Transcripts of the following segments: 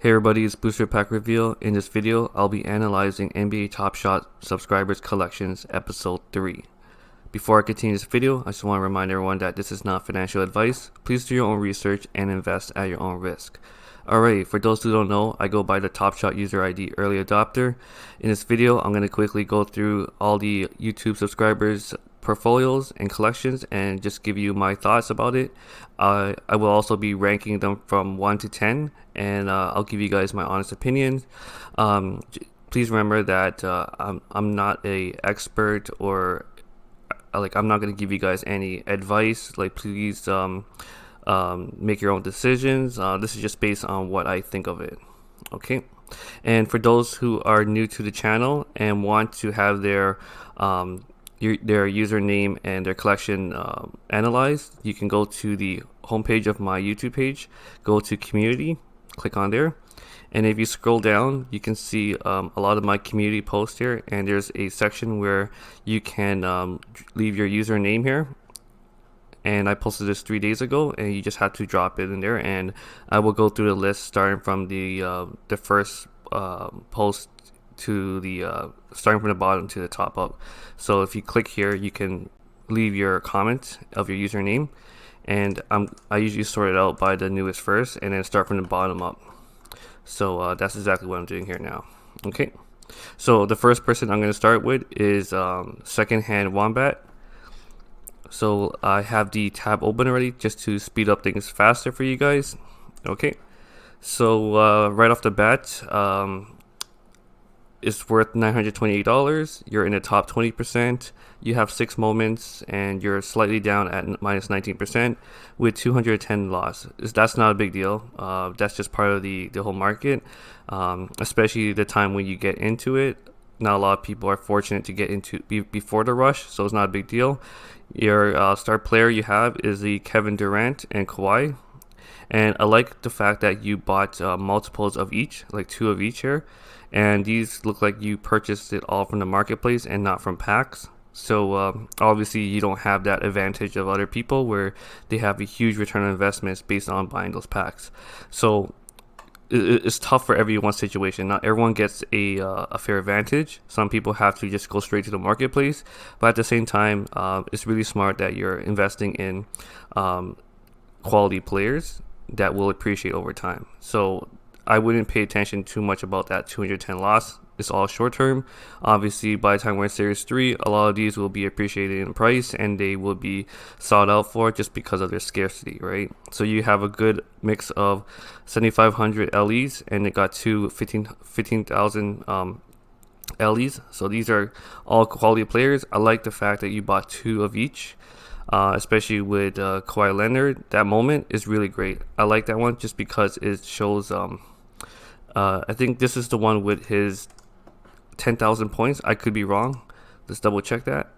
Hey everybody, it's Booster Pack Reveal. In this video, I'll be analyzing NBA Top Shot Subscribers Collections Episode 3. Before I continue this video, I just want to remind everyone that this is not financial advice. Please do your own research and invest at your own risk. Alright, for those who don't know, I go by the Top Shot user ID Early Adopter. In this video, I'm going to quickly go through all the YouTube subscribers portfolios and collections and just give you my thoughts about it. I will also be ranking them from 1 to 10 and I'll give you guys my honest opinions. Please remember that I'm not a expert or I'm not going to give you guys any advice. Please make your own decisions. This is just based on what I think of it. Okay, and for those who are new to the channel and want to have their username and their collection analyzed, you can go to the homepage of my YouTube page, go to community, click on there, and if you scroll down you can see a lot of my community posts here, and there's a section where you can leave your username here, and I posted this 3 days ago, and you just have to drop it in there, and I will go through the list starting from the first post to the starting from the bottom to the top up. So if you click here, you can leave your comment of your username, and I usually sort it out by the newest first and then start from the bottom up. So that's exactly what I'm doing here now. Okay, so the first person I'm going to start with is Secondhand Wombat. So I have the tab open already just to speed up things faster for you guys. Okay, so right off the bat, it's worth $928. You're in the top 20%. You have 6 moments, and you're slightly down at minus 19% with 210 loss. That's not a big deal. That's just part of the whole market, especially the time when you get into it. Not a lot of people are fortunate to get into before the rush, so it's not a big deal. Your star player you have is the Kevin Durant and Kawhi, and I like the fact that you bought multiples of each, like 2 of each here, and these look like you purchased it all from the marketplace and not from packs. So obviously you don't have that advantage of other people where they have a huge return on investments based on buying those packs. So it's tough for everyone's situation. Not everyone gets a fair advantage. Some people have to just go straight to the marketplace, but at the same time, it's really smart that you're investing in quality players that will appreciate over time. So I wouldn't pay attention too much about that 210 loss. It's all short term. Obviously, by the time we're in Series 3, a lot of these will be appreciated in price and they will be sought out for just because of their scarcity, right? So you have a good mix of 7,500 LEs, and it got 15,000 LEs. So these are all quality players. I like the fact that you bought 2 of each. Especially with Kawhi Leonard, that moment is really great. I like that one just because it shows I think this is the one with his 10,000 points. I could be wrong. Let's double check that.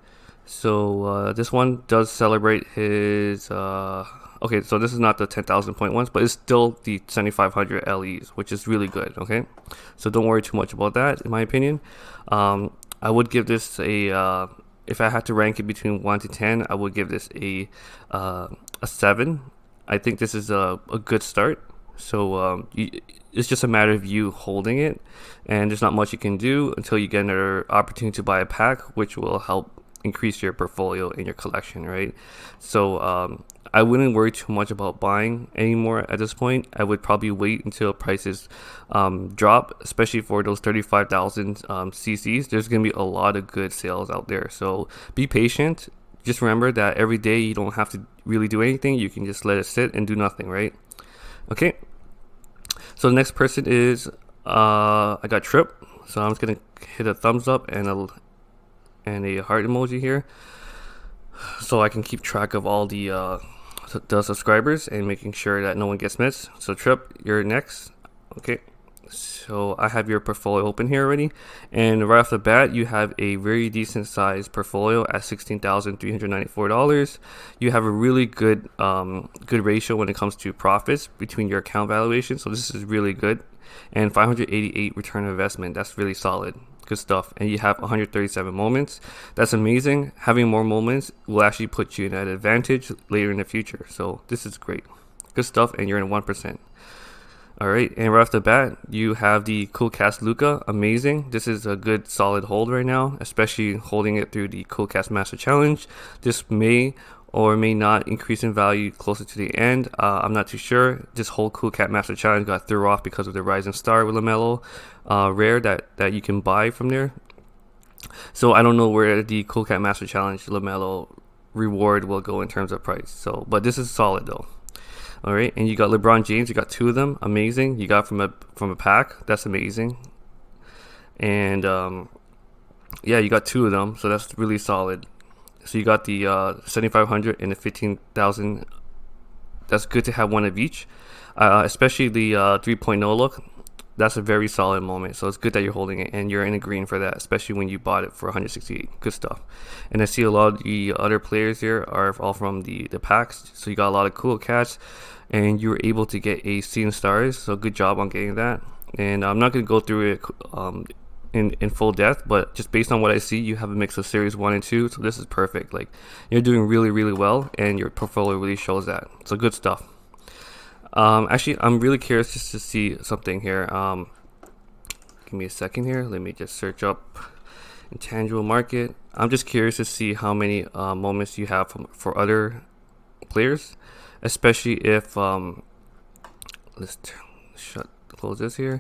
So this one does celebrate his okay, so this is not the 10,000 point ones, but it's still the 7,500 LEs, which is really good. Okay, so don't worry too much about that, in my opinion. I would give this a if I had to rank it between 1 to 10, I would give this a 7. I think this is a good start. So it's just a matter of you holding it, and there's not much you can do until you get another opportunity to buy a pack, which will help increase your portfolio in your collection, right? So I wouldn't worry too much about buying anymore at this point. I would probably wait until prices drop, especially for those 35,000 CCs. There's going to be a lot of good sales out there, so be patient. Just remember that every day you don't have to really do anything. You can just let it sit and do nothing, right? Okay, so the next person is I got Trip, so I'm just gonna hit a thumbs up and a heart emoji here, so I can keep track of all the subscribers and making sure that no one gets missed. So Trip, you're next. Okay, so I have your portfolio open here already, and right off the bat you have a very decent sized portfolio at $16,394. You have a really good ratio when it comes to profits between your account valuation, so this is really good, and 588 return on investment. That's really solid. Good stuff. And you have 137 moments. That's amazing. Having more moments will actually put you in an advantage later in the future, so this is great. Good stuff, and you're in 1%. All right, and right off the bat, you have the Cool Cast Luca. Amazing. This is a good solid hold right now, especially holding it through the Cool Cast Master Challenge. This may or may not increase in value closer to the end. I'm not too sure. This whole Cool Cat Master Challenge got thrown off because of the Rising Star with LaMelo rare that you can buy from there. So I don't know where the Cool Cat Master Challenge LaMelo reward will go in terms of price. So, but this is solid though. All right, and you got LeBron James. You got two of them. Amazing. You got from a pack. That's amazing. And yeah, you got two of them. So that's really solid. So you got the 7,500 and the 15,000. That's good to have one of each. Especially the 3.0 look. That's a very solid moment. So it's good that you're holding it and you're in the green for that, especially when you bought it for 168. Good stuff. And I see a lot of the other players here are all from the packs. So you got a lot of cool cats and you were able to get a Seeing Stars. So good job on getting that. And I'm not going to go through it in full depth, but just based on what I see, you have a mix of series 1 and 2. So this is perfect. Like, you're doing really, really well and your portfolio really shows that. So good stuff. Actually, I'm really curious just to see something here. Give me a second here. Let me just search up Intangible Market. I'm just curious to see how many moments you have for other players, especially if let's close this here.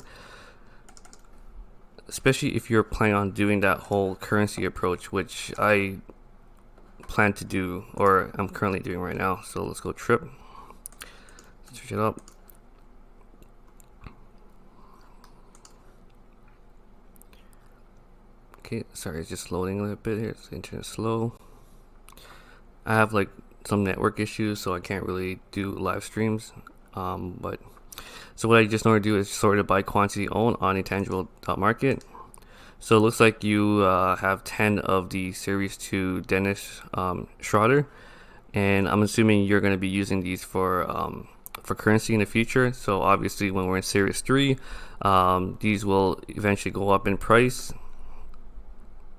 Especially if you're planning on doing that whole currency approach, which I plan to do, or I'm currently doing right now. So let's go trip. Search it up. Okay, sorry, it's just loading a little bit here. It's internet slow. I have like some network issues, so I can't really do live streams. But so what I just normally do is sort it by quantity owned on Intangible Market. So it looks like you have 10 of the Series 2 Dennis Schroeder, and I'm assuming you're going to be using these for currency in the future. So obviously when we're in Series 3, these will eventually go up in price.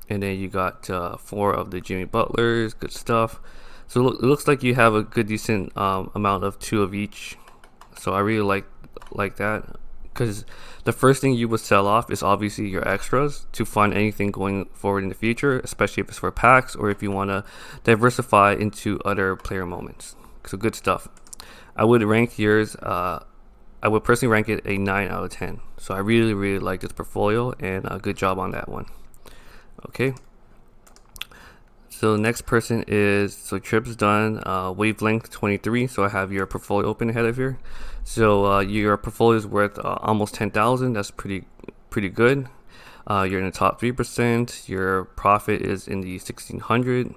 And then you got 4 of the Jimmy Butlers. Good stuff. So it looks like you have a good decent amount of 2 of each. So I really like that, because the first thing you would sell off is obviously your extras to fund anything going forward in the future, especially if it's for packs or if you want to diversify into other player moments. So good stuff. I would rank yours, I would personally rank it a 9 out of 10. So I really, really like this portfolio, and a good job on that one. Okay. So the next person is, so Trip's done, Wavelength 23. So I have your portfolio open ahead of here. So your portfolio is worth almost 10,000. That's pretty good. You're in the top 3%. Your profit is in the 1,600,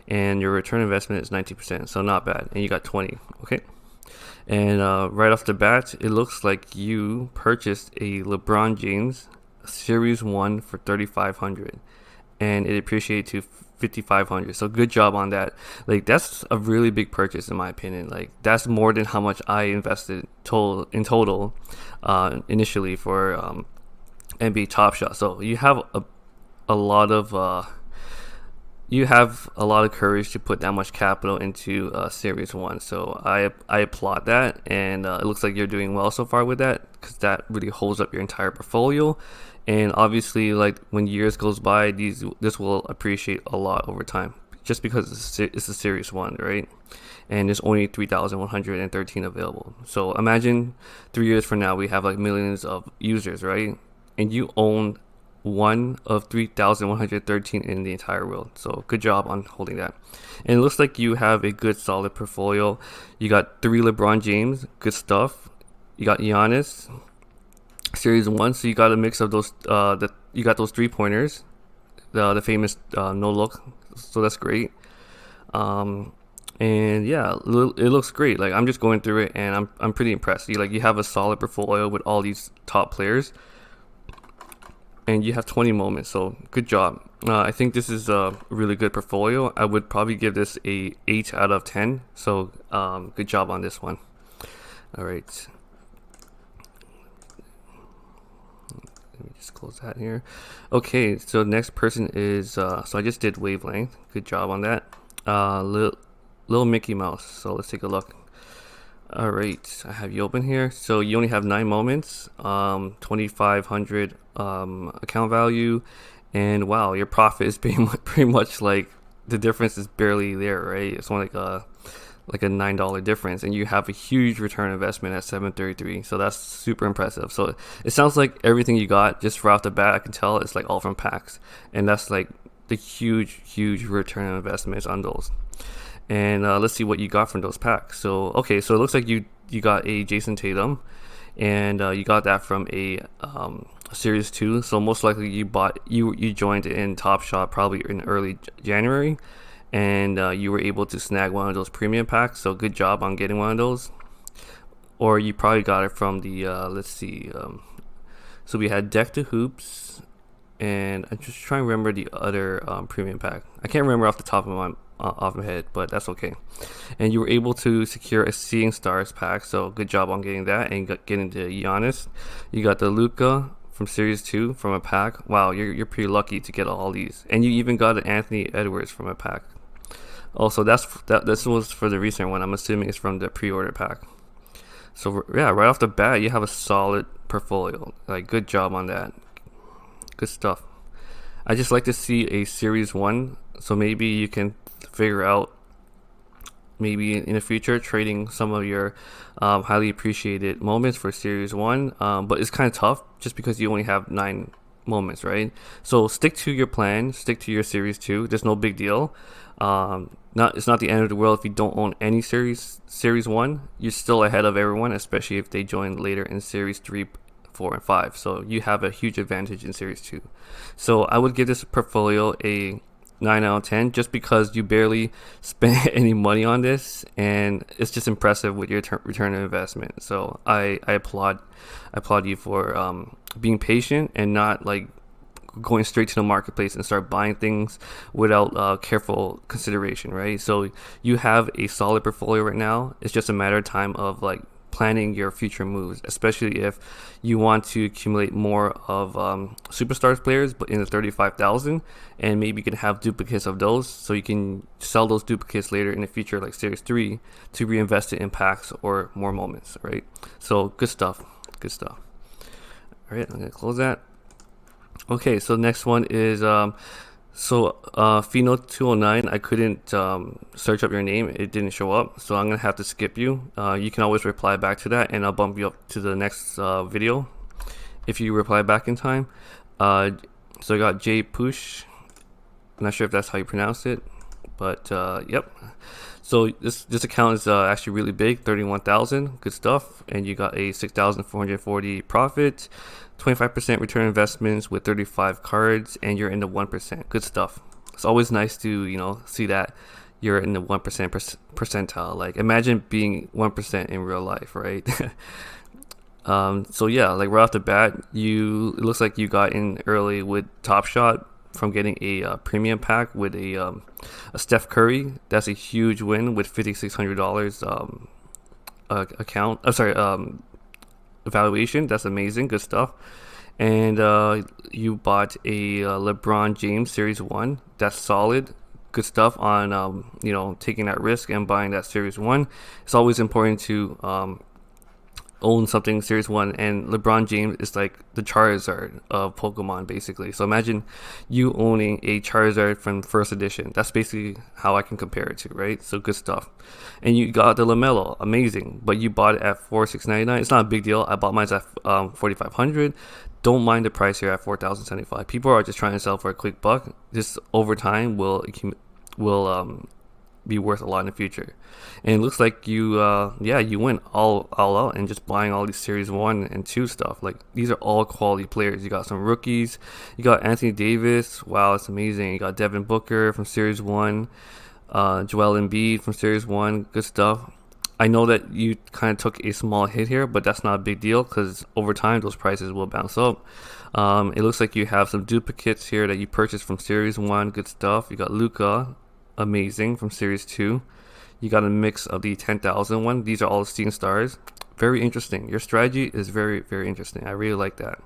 and your return investment is 19%. So not bad. And you got 20. Okay. And right off the bat, it looks like you purchased a LeBron James Series 1 for 3,500, and it appreciated to 5,500. So good job on that. Like, that's a really big purchase in my opinion. Like, that's more than how much I invested in total initially for NBA Top Shot. So you have a lot of courage to put that much capital into Series 1. So I applaud that, and it looks like you're doing well so far with that, because that really holds up your entire portfolio. And obviously, like, when years goes by, this will appreciate a lot over time, just because it's a Series 1, right? And there's only 3,113 available. So imagine 3 years from now, we have like millions of users, right? And you own one of 3,113 in the entire world. So good job on holding that. And it looks like you have a good solid portfolio. You got 3 LeBron James, good stuff. You got Giannis Series 1, so you got a mix of those you got those 3-pointers, the famous no look, so that's great. And yeah, it looks great. Like, I'm just going through it and I'm pretty impressed. You have a solid portfolio with all these top players, and you have 20 moments, so good job. I think this is a really good portfolio. I would probably give this a 8 out of 10. So good job on this one. All right. Let me just close that here. Okay, so the next person is, so I just did Wavelength. Good job on that. LeMickeyMouse. So let's take a look. All right, I have you open here. So you only have 9 moments, 2,500 account value, and wow, your profit is being pretty much like the difference is barely there, right? It's only like a $9 difference, and you have a huge return on investment at 733. So that's super impressive. So it sounds like everything you got just right off the bat, I can tell it's like all from packs, and that's like the huge return on investments on those. And let's see what you got from those packs. So okay, so it looks like you got a Jason Tatum, and you got that from a Series 2. So most likely you joined in Top Shot probably in early January, and you were able to snag one of those premium packs. So good job on getting one of those. Or you probably got it from the let's see. So we had Deck to Hoops, and I'm just trying to remember the other premium pack. I can't remember off my head, but that's okay. And you were able to secure a Seeing Stars pack, so good job on getting that and getting the Giannis. You got the Luka from Series 2 from a pack. Wow, you're pretty lucky to get all these. And you even got an Anthony Edwards from a pack. Also, this was for the recent one. I'm assuming it's from the pre-order pack. So yeah, right off the bat, you have a solid portfolio. Like, good job on that. Good stuff. I just like to see a Series 1, so maybe you can figure out maybe in the future trading some of your highly appreciated moments for Series 1, but it's kind of tough just because you only have 9 moments, right? So stick to your plan, stick to your Series 2. There's no big deal. It's not the end of the world if you don't own any Series 1. You're still ahead of everyone, especially if they join later in Series 3, 4, and 5. So you have a huge advantage in Series 2. So I would give this portfolio a 9 out of 10 just because you barely spent any money on this, and it's just impressive with your return on investment. So I applaud you for being patient and not like going straight to the marketplace and start buying things without careful consideration, right? So you have a solid portfolio right now. It's just a matter of time of like planning your future moves, especially if you want to accumulate more of superstars players, but in the 35,000, and maybe you can have duplicates of those, so you can sell those duplicates later in the future, like Series 3, to reinvest it in packs or more moments, right? So good stuff. All right, I'm gonna close that. Okay, so next one is Pheno 209. I couldn't search up your name; it didn't show up, so I'm gonna have to skip you. You can always reply back to that, and I'll bump you up to the next video if you reply back in time. So I got jpucch. I'm not sure if that's how you pronounce it, but yep. So this account is actually really big, 31,000. Good stuff, and you got a 6,440 profit. 25% return investments with 35 cards, and you're in the 1%. Good stuff. It's always nice to see that you're in the 1% percentile. Like, imagine being 1% in real life, right? So yeah, like right off the bat, it looks like you got in early with Top Shot from getting a premium pack with a Steph Curry. That's a huge win with $5,600 account. I'm sorry, evaluation. That's amazing. Good stuff. And you bought a LeBron James Series 1. That's solid. Good stuff on taking that risk and buying that Series 1. It's always important to own something Series 1, and LeBron James is like the Charizard of Pokemon, basically. So imagine you owning a Charizard from first edition. That's basically how I can compare it to, right? So good stuff. And you got the LaMelo, amazing, but you bought it at $4,699. It's not a big deal. I bought mine at $4,500. Don't mind the price here at $4,075. People are just trying to sell for a quick buck. This over time will be worth a lot in the future. And it looks like you went all out and just buying all these Series 1 and 2 stuff. Like, these are all quality players. You got some rookies. You got Anthony Davis. Wow, that's amazing. You got Devin Booker from Series 1. Joel Embiid from Series 1. Good stuff. I know that you kind of took a small hit here, but that's not a big deal because over time those prices will bounce up. It looks like you have some duplicates here that you purchased from Series 1. Good stuff. You got Luka, amazing, from Series 2. You got a mix of the 10,000 one. These are all Seeing Stars. Very interesting. Your strategy is very, very interesting. I really like that.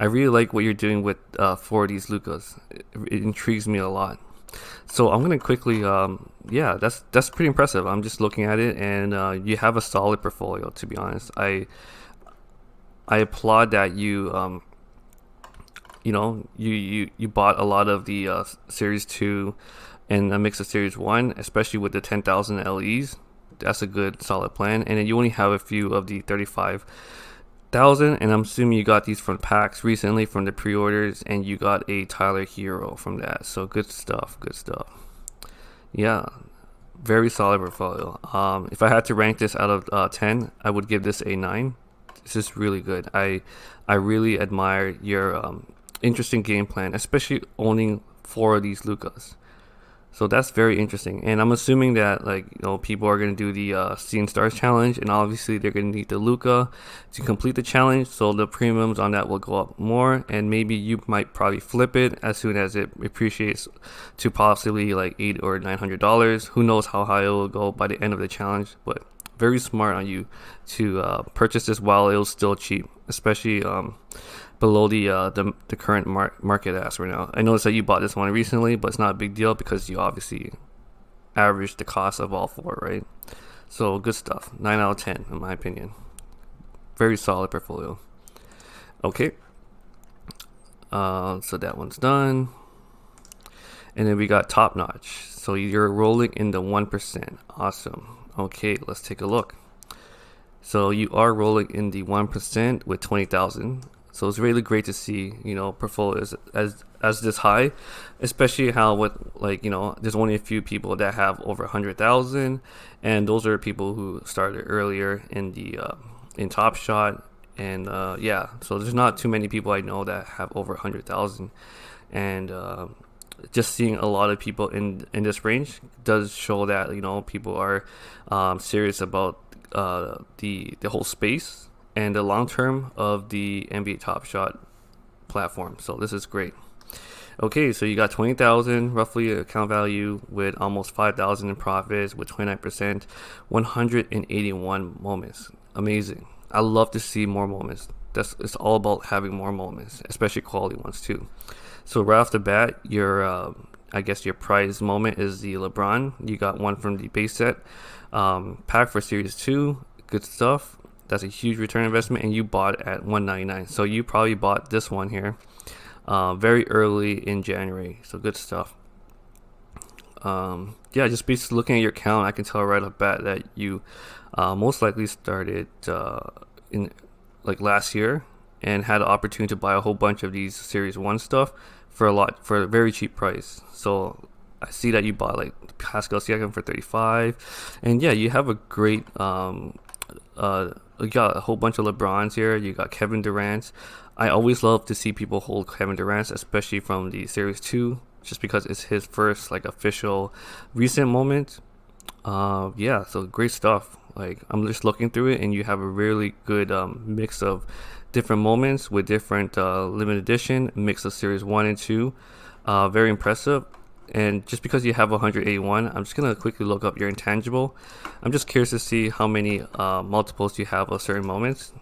I really like what you're doing with 4 of these Lukas. It intrigues me a lot. So I'm gonna quickly, yeah, that's pretty impressive. I'm just looking at it, and you have a solid portfolio. To be honest, I applaud that you bought a lot of the Series 2 and a mix of Series 1, especially with the 10,000 LEs. That's a good solid plan. And then you only have a few of the 35,000, and I'm assuming you got these from packs recently from the pre-orders, and you got a Tyler Hero from that. So good stuff, good stuff. Yeah, very solid portfolio. If I had to rank this out of 10, I would give this a 9. This is really good. I really admire your interesting game plan, especially owning 4 of these Lucas. So that's very interesting, and I'm assuming that people are going to do the Seeing Stars challenge, and obviously they're going to need the Luca to complete the challenge. So the premiums on that will go up more, and maybe you might probably flip it as soon as it appreciates to possibly like $800 or $900. Who knows how high it will go by the end of the challenge? But very smart on you to purchase this while it was still cheap, especially below the current market as right now. I noticed that you bought this one recently, but it's not a big deal because you obviously averaged the cost of all 4, right? So good stuff. 9 out of 10 in my opinion. Very solid portfolio. Okay. So that one's done. And then we got TopNotch. So you're rolling in the 1%. Awesome. Okay, let's take a look. So you are rolling in the 1% with 20,000. So it's really great to see, portfolios as this high, especially how with there's only a few people that have over 100,000, and those are people who started earlier in the in Top Shot, and yeah, so there's not too many people I know that have over 100,000, and just seeing a lot of people in this range does show that people are serious about the whole space and the long term of the NBA Top Shot platform. So this is great. Okay, so you got 20,000 roughly account value with almost 5,000 in profits with 29%, 181 moments. Amazing. I love to see more moments. It's all about having more moments, especially quality ones too. So right off the bat, your I guess your prize moment is the LeBron. You got one from the base set pack for Series 2. Good stuff. That's a huge return investment, and you bought at $199. So you probably bought this one here very early in January. So good stuff. Yeah, just basically looking at your account, I can tell right off bat that you most likely started in last year and had the opportunity to buy a whole bunch of these Series 1 stuff for a very cheap price. So I see that you bought Pascal Siakam for 35, and yeah, you have a great you got a whole bunch of LeBrons here. You got Kevin Durant. I always love to see people hold Kevin Durant, especially from the Series 2, just because it's his first official recent moment. Yeah, so great stuff. I'm just looking through it, and you have a really good mix of different moments with different limited edition, mix of Series 1 and 2. Very impressive. And just because you have 181, I'm just going to quickly look up your intangible. I'm just curious to see how many multiples you have of certain moments.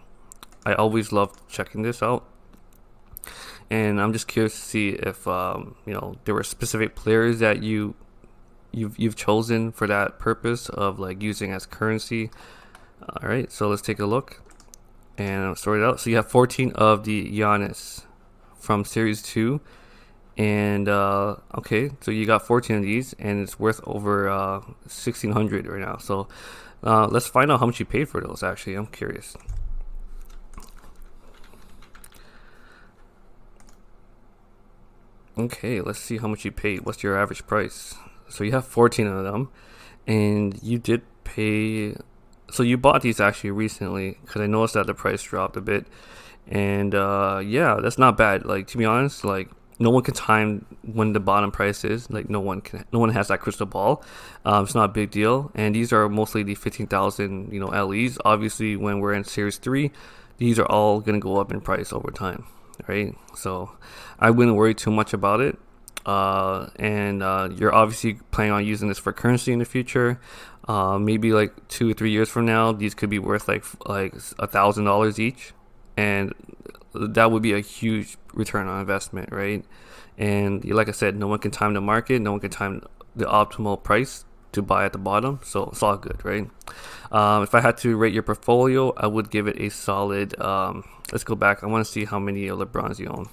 I always love checking this out. And I'm just curious to see if there were specific players that you've chosen for that purpose of using as currency. All right, so let's take a look and sort it out. So you have 14 of the Giannis from Series 2. And okay, so you got 14 of these, and it's worth over 1,600 right now. So let's find out how much you paid for those. Actually, I'm curious. Okay, let's see how much you paid. What's your average price? So you have 14 of them, and you did pay. So you bought these actually recently because I noticed that the price dropped a bit, and yeah, that's not bad. To be honest, no one can time when the bottom price is. No one has that crystal ball. It's not a big deal. And these are mostly the 15,000 LEs. Obviously, when we're in Series 3, these are all going to go up in price over time, right? So I wouldn't worry too much about it. And you're obviously planning on using this for currency in the future. Maybe 2 or 3 years from now, these could be worth like $1,000 each. and that would be a huge return on investment, right? And like I said, no one can time the market, no one can time the optimal price to buy at the bottom, so it's all good, right? If I had to rate your portfolio, I would give it a solid, let's go back. I want to see how many LeBrons you own.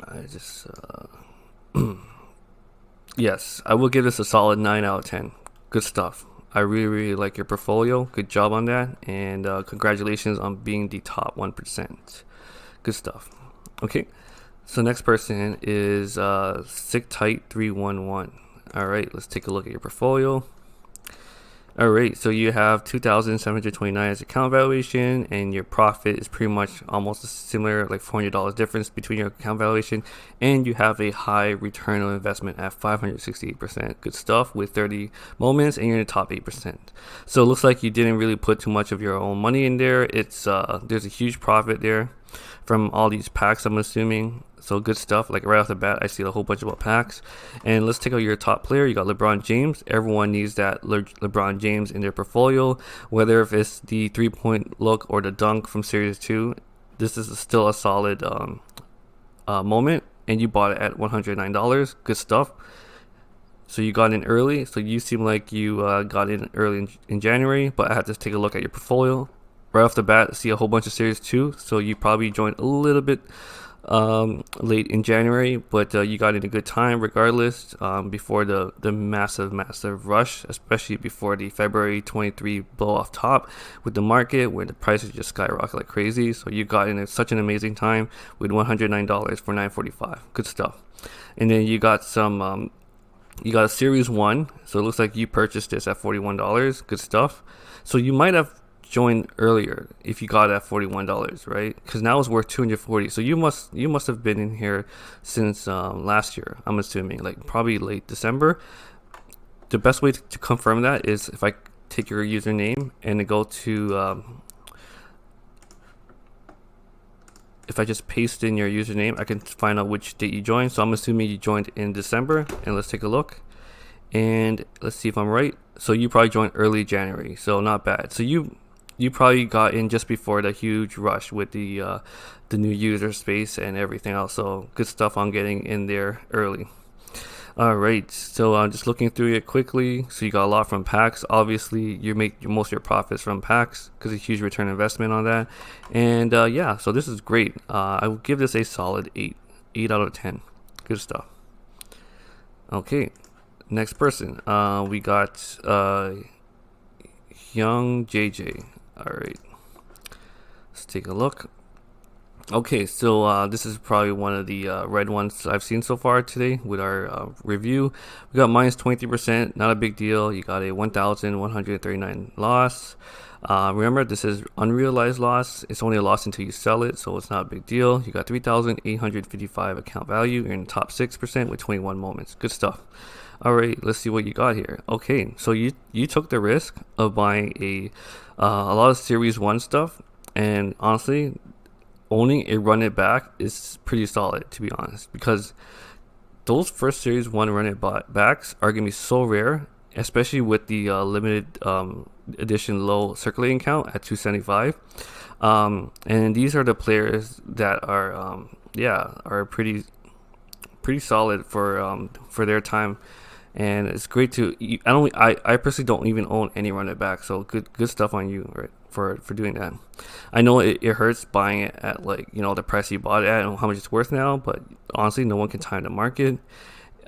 I just yes, I will give this a solid 9 out of 10. Good stuff. I really like your portfolio. Good job on that, and congratulations on being the top 1%. Good stuff. Okay, so next person is Sick Tight 311. All right, let's take a look at your portfolio. All right, so you have 2,729 as account valuation, and your profit is pretty much almost similar, like $400 difference between your account valuation, and you have a high return on investment at 568%. Good stuff with 30 moments, and you're in the top 8%. So it looks like you didn't really put too much of your own money in there. It's there's a huge profit there from all these packs, I'm assuming. So good stuff. Like right off the bat, I see a whole bunch about packs. And let's take out your top player. You got LeBron James. Everyone needs that LeBron James in their portfolio, whether if it's the 3-point look or the dunk from Series 2. This is still a solid moment, and you bought it at $109. Good stuff. So you got in early. So you seem like you got in early in January, but I had to take a look at your portfolio. Right off the bat, I see a whole bunch of Series 2. So you probably joined a little bit late in January, but you got in a good time regardless, before the massive rush, especially before the February 23 blow off top with the market where the prices just skyrocket like crazy. So you got in such an amazing time with $109 for $9.45. Good stuff. And then you got some you got a Series 1, so it looks like you purchased this at $41. Good stuff. So you might have join earlier if you got it at $41, right? Because now it's worth $240. So you must have been in here since last year, I'm assuming, like probably late December. The best way to confirm that is if I take your username and go to if I just paste in your username, I can find out which date you joined. So I'm assuming you joined in December, and let's take a look and let's see if I'm right. So you probably joined early January, so not bad. So you probably got in just before the huge rush with the new user space and everything else. So good stuff on getting in there early. All right, so I'm just looking through it quickly. So you got a lot from packs. Obviously, you make most of your profits from packs because a huge return investment on that. And yeah, so this is great. I will give this a solid 8 out of 10. Good stuff. Okay, next person. We got Yhungjayjay. All right, let's take a look. Okay, so this is probably one of the red ones I've seen so far today with our review. We got minus 23%, not a big deal. You got a 1,139 loss. Remember, this is unrealized loss. It's only a loss until you sell it, so it's not a big deal. You got 3,855 account value. You're in the top 6% with 21 moments. Good stuff. All right, let's see what you got here. Okay, so you took the risk of buying a lot of Series 1 stuff, and honestly, owning a run it back is pretty solid, to be honest, because those first Series 1 run it backs are going to be so rare, especially with the limited edition low circulating count at 275. And these are the players that are are pretty solid for their time. And it's great to. I personally don't even own any run it back, so good stuff on you, right, for doing that. I know it hurts buying it at, like, the price you bought it at and how much it's worth now, but honestly, no one can time the market.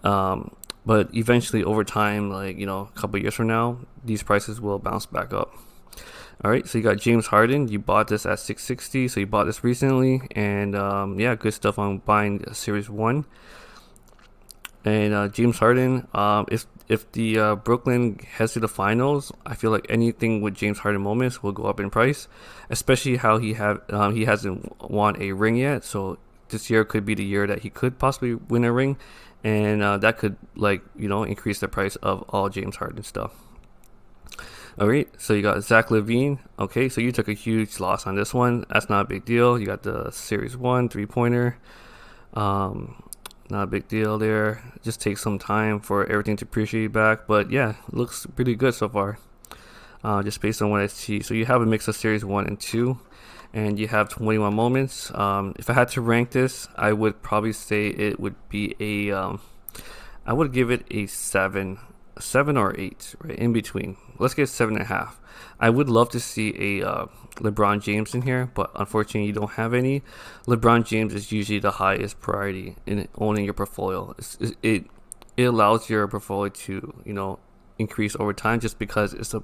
But eventually, over time, like, a couple years from now, these prices will bounce back up. All right, so you got James Harden. You bought this at 660, so you bought this recently, and yeah, good stuff on buying Series 1. And James Harden, if the Brooklyn heads to the finals, I feel like anything with James Harden moments will go up in price, especially how he hasn't won a ring yet. So this year could be the year that he could possibly win a ring, and that could, like, increase the price of all James Harden stuff. All right, so you got Zach LaVine. Okay, so you took a huge loss on this one. That's not a big deal. You got the Series 1 3-pointer. Not a big deal there. Just takes some time for everything to appreciate back. But yeah, looks pretty good so far. just based on what I see. So you have a mix of series 1 and 2, and you have 21 moments. If I had to rank this, I would probably say it would be I would give it a 7 or 8, right in between. Let's get 7.5. I would love to see a LeBron James in here, but unfortunately you don't have any. LeBron James is usually the highest priority in owning your portfolio. It allows your portfolio to, you know, increase over time, just because it's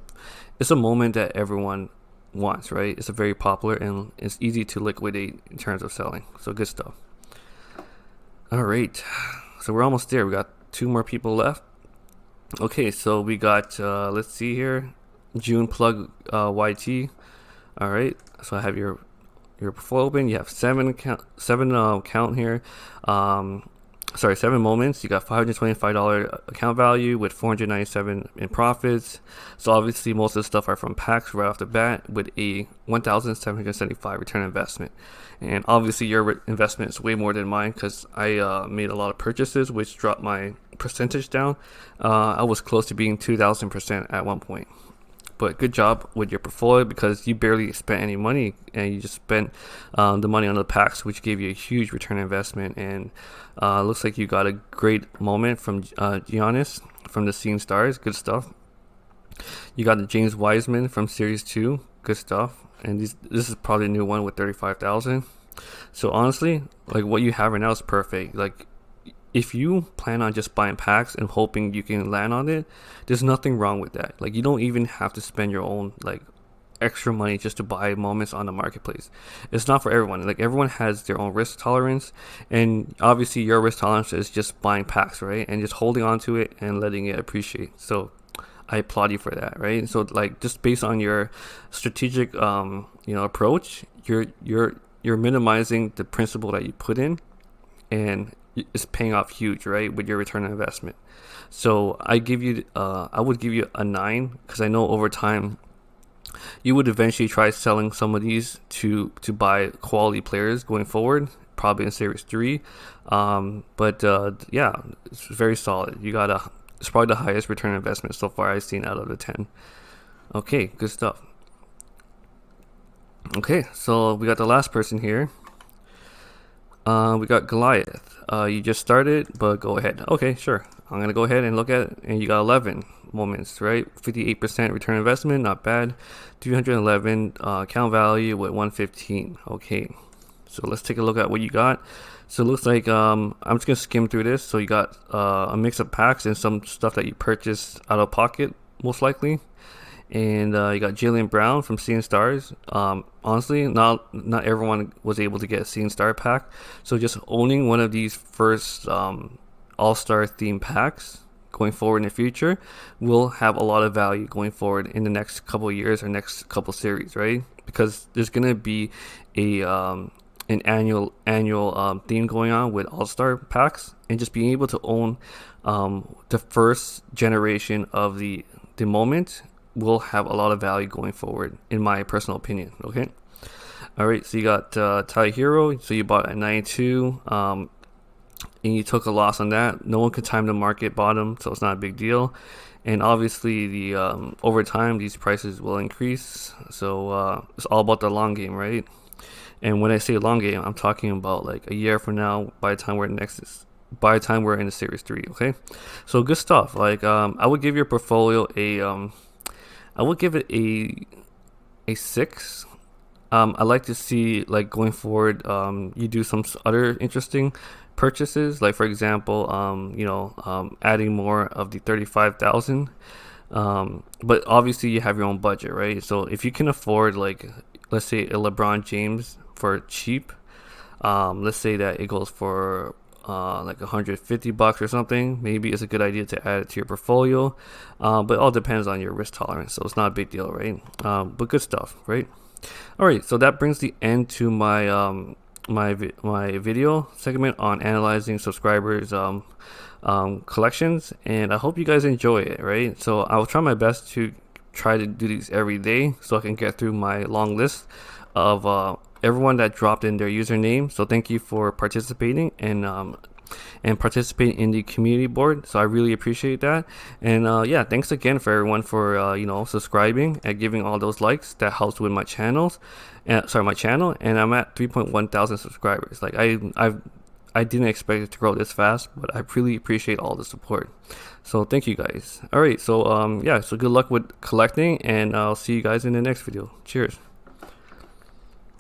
a moment that everyone wants, right? It's a very popular, and it's easy to liquidate in terms of selling. So good stuff. All right, so we're almost there. We got 2 more people left. Okay, so we got let's see here, JunePlugYT. All right, so I have your portfolio open. You have 7 count here. Sorry, 7 moments. You got $525 account value with 497 in profits. So obviously most of the stuff are from packs right off the bat, with a 1,775 return on investment. And obviously your investment is way more than mine, because I made a lot of purchases, which dropped my percentage down. I was close to being 2,000% at one point. But good job with your portfolio, because you barely spent any money, and you just spent the money on the packs, which gave you a huge return on investment. And looks like you got a great moment from Giannis from the Seeing Stars. Good stuff. You got the James Wiseman from Series 2. Good stuff. And this is probably a new one with 35,000. So honestly, like, what you have right now is perfect. Like, if you plan on just buying packs and hoping you can land on it, there's nothing wrong with that. Like, you don't even have to spend your own like extra money just to buy moments on the marketplace. It's not for everyone. Like, everyone has their own risk tolerance, and obviously your risk tolerance is just buying packs, right? And just holding on to it and letting it appreciate. So I applaud you for that, right? So like, just based on your strategic approach, you're minimizing the principal that you put in, and it's paying off huge, right, with your return on investment. So I would give you a 9, because I know over time you would eventually try selling some of these to buy quality players going forward, probably in Series 3. Yeah, it's very solid. It's probably the highest return on investment so far I've seen out of the 10. Okay, good stuff. Okay, so we got the last person here. We got Goliath. You just started, but go ahead. Okay, sure. I'm gonna go ahead and look at it, and you got 11 moments, right? 58% return investment, not bad. 311 account value with 115. Okay, so let's take a look at what you got. So it looks like I'm just gonna skim through this. So you got a mix of packs and some stuff that you purchased out of pocket, most likely. And you got Jaylen Brown from Seeing Stars. Honestly, not everyone was able to get a Seeing Star pack. So just owning one of these first All-Star theme packs going forward in the future will have a lot of value going forward in the next couple of years or next couple series, right? Because there's going to be an annual theme going on with All-Star packs, and just being able to own the first generation of the moment will have a lot of value going forward, in my personal opinion. Okay, all right, so you got Ty Hero. So you bought at 92, and you took a loss on that. No one could time the market bottom, so it's not a big deal. And obviously the over time these prices will increase, so it's all about the long game, right? And when I say long game, I'm talking about like a year from now, by the time we're in the Series 3. Okay, so good stuff. Like, I would give your portfolio I would give it a 6. I like to see, like, going forward, you do some other interesting purchases, like for example, adding more of the 35,000. But obviously you have your own budget, right? So if you can afford, like, let's say a LeBron James for cheap, let's say that it goes for like $150 or something, maybe it's a good idea to add it to your portfolio. But it all depends on your risk tolerance, so it's not a big deal, right? But good stuff, right? All right, so that brings the end to my my video segment on analyzing subscribers collections, and I hope you guys enjoy it, right? So I'll try my best to try to do these every day so I can get through my long list of everyone that dropped in their username. So thank you for participating, and and participate in the community board. So I really appreciate that. And yeah, thanks again for everyone for subscribing and giving all those likes. That helps with my channels. My channel, and I'm at 3.1 thousand subscribers. Like I didn't expect it to grow this fast, but I really appreciate all the support. So thank you guys. All right, so yeah, so good luck with collecting, and I'll see you guys in the next video. Cheers.